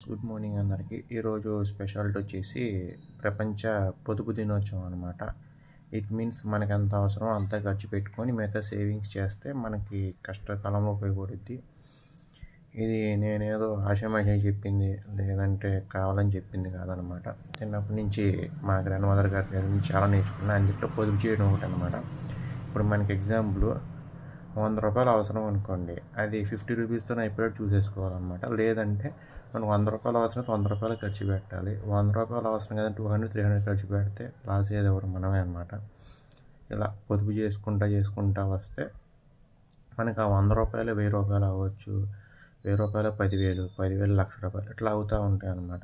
Good morning అందరికీ. ఈరోజు speciality వచ్చేసి ప్రపంచ పొదుపు దినోత్సవం అనమాట. ఇట్ మీన్స్ మనకి ఎంత అవసరమో అంతా ఖర్చు పెట్టుకొని మిగతా సేవింగ్స్ చేస్తే మనకి కష్టకాలంలో ఉపయోగపడుద్ది. ఇది నేనేదో ఆషామాషి చెప్పింది లేదంటే కావాలని చెప్పింది కాదనమాట. చిన్నప్పటి నుంచి మా గ్రాండ్ మదర్ గారి దగ్గర నుంచి చాలా నేర్చుకున్నా. అందులో పొదుపు చేయడం ఒకటి అనమాట. ఇప్పుడు మనకి ఎగ్జాంపుల్ ₹100 అవసరం అనుకోండి, అది 50 రూపీస్తో అయిపోయాడు చూసేసుకోవాలన్నమాట. లేదంటే మనకు ₹100 అవసరం ₹100 ఖర్చు పెట్టాలి. ₹100 అవసరం కదా 200, 300 ఖర్చు పెడితే లాస్ అయ్యేది ఎవరు? మనమే అనమాట. ఇలా పొదుపు చేసుకుంటా వస్తే మనకు ఆ ₹100 ₹1000 అవ్వచ్చు, ₹1000 10,000, 10,000 ₹1,00,000 ఇట్లా అవుతూ ఉంటాయి అన్నమాట.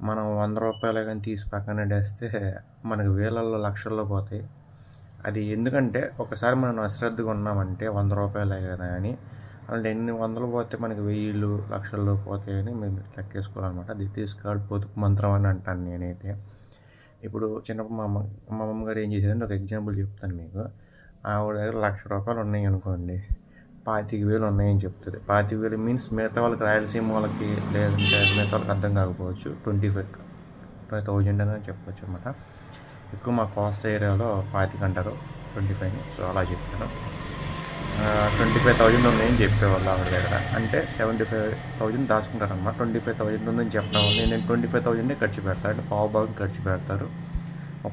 మనం ₹100 కానీ తీసి పక్కన పెట్టేస్తే మనకు వేలల్లో లక్షల్లో పోతాయి. అది ఎందుకంటే ఒకసారి మనం అశ్రద్ధగా ఉన్నామంటే ₹100 కదా అని అంటే ఎన్ని వందలు పోతే మనకి 1000 లక్షల్లో పోతాయని మేము లెక్కేసుకోవాలన్నమాట. దిస్ ఈజ్ కాల్డ్ పొదుపు మంత్రం అని అంటాను నేనైతే. ఇప్పుడు చిన్నప్పుడు మా అమ్మమ్మ గారు ఏం చేసేదంటే ఒక ఎగ్జాంపుల్ చెప్తాను మీకు. ఆవిడ దగ్గర ₹1,00,000 ఉన్నాయి అనుకోండి, 25,000 ఉన్నాయని చెప్తుంది. 25,000 మీన్స్ మిగతా వాళ్ళకి రాయలసీమ వాళ్ళకి లేదంటే మిగతా వాళ్ళకి అర్థం కాకపోవచ్చు, 25,000 అని చెప్పొచ్చు అనమాట. ఎక్కువ మా కోస్తా ఏరియాలో 25 అంటారు, 25. సో అలా చెప్పాను. 25,000 ఉన్నాయని చెప్పేవాళ్ళు ఆవిడ దగ్గర. అంటే 75,000 దాచుకుంటారు అన్నమాట. 25,000 ఉందని చెప్పడం వల్ల నేను 25,000 ఖర్చు పెడతాను. అంటే పావుభాగం ఖర్చు పెడతారు,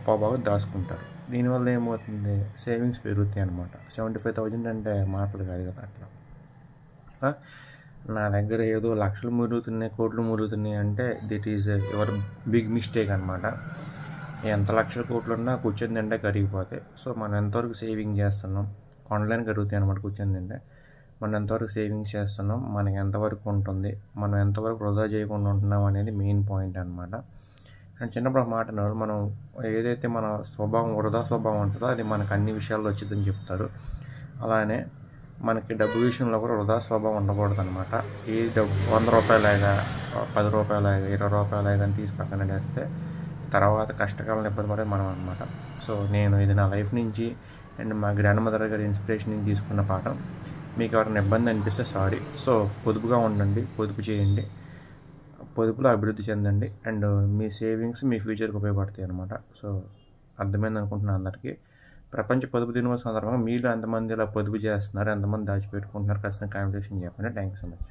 పావుభాగం దాచుకుంటారు. దీనివల్ల ఏమవుతుంది? సేవింగ్స్ పెరుగుతాయి అనమాట. 75,000 అంటే మాటలు కాదు కదా. అట్లా నా దగ్గర ఏదో లక్షలు మురుగుతున్నాయి, కోట్లు మురుగుతున్నాయి అంటే దిట్ ఈజ్ యువర్ బిగ్ మిస్టేక్ అనమాట. ఎంత లక్షల కోట్లు ఉన్నా కూర్చొని తింటే కరిగిపోతాయి. సో మనం ఎంతవరకు సేవింగ్ చేస్తున్నాం, కొండలని కరుగుతాయి అనమాట కూర్చొని తింటే. మనం ఎంతవరకు సేవింగ్స్ చేస్తున్నాం, మనకి ఎంతవరకు ఉంటుంది, మనం ఎంతవరకు వృధా చేయకుండా ఉంటున్నాం అనేది మెయిన్ పాయింట్ అనమాట. అండ్ చిన్నప్పుడు మాట అన్నారు, మనం ఏదైతే మన వృధా స్వభావం ఉంటుందో అది మనకు అన్ని విషయాల్లో వచ్చిందని చెప్తారు. అలానే మనకి డబ్బు విషయంలో కూడా వృధా స్వభావం ఉండకూడదు అనమాట. ఈ డబ్బు ₹100, ₹10, ₹20 కానీ తీసి పక్కన వేస్తే తర్వాత కష్టకాలంలో ఇబ్బంది పడేది మనం అనమాట. సో నేను ఇది నా లైఫ్ నుంచి అండ్ మా గ్రాండ్ మదర్ గారి ఇన్స్పిరేషన్ నుంచి తీసుకున్న పాఠం. మీకు ఎవరైనా ఇబ్బంది అనిపిస్తే సారీ. సో పొదుపుగా ఉండండి, పొదుపు చేయండి, పొదుపులో అభివృద్ధి చెందండి. అండ్ మీ సేవింగ్స్ మీ ఫ్యూచర్కి ఉపయోగపడతాయి అనమాట. సో అర్థమైంది అనుకుంటున్నాను అందరికీ. ప్రపంచ పొదుపు దినోత్సవం సందర్భంగా మీలో ఎంతమంది ఇలా పొదుపు చేస్తున్నారు, ఎంతమంది దాచిపెట్టుకుంటున్నారు ఖచ్చితంగా కామెంట్ సెక్షన్ చెప్పండి. Thank you so much.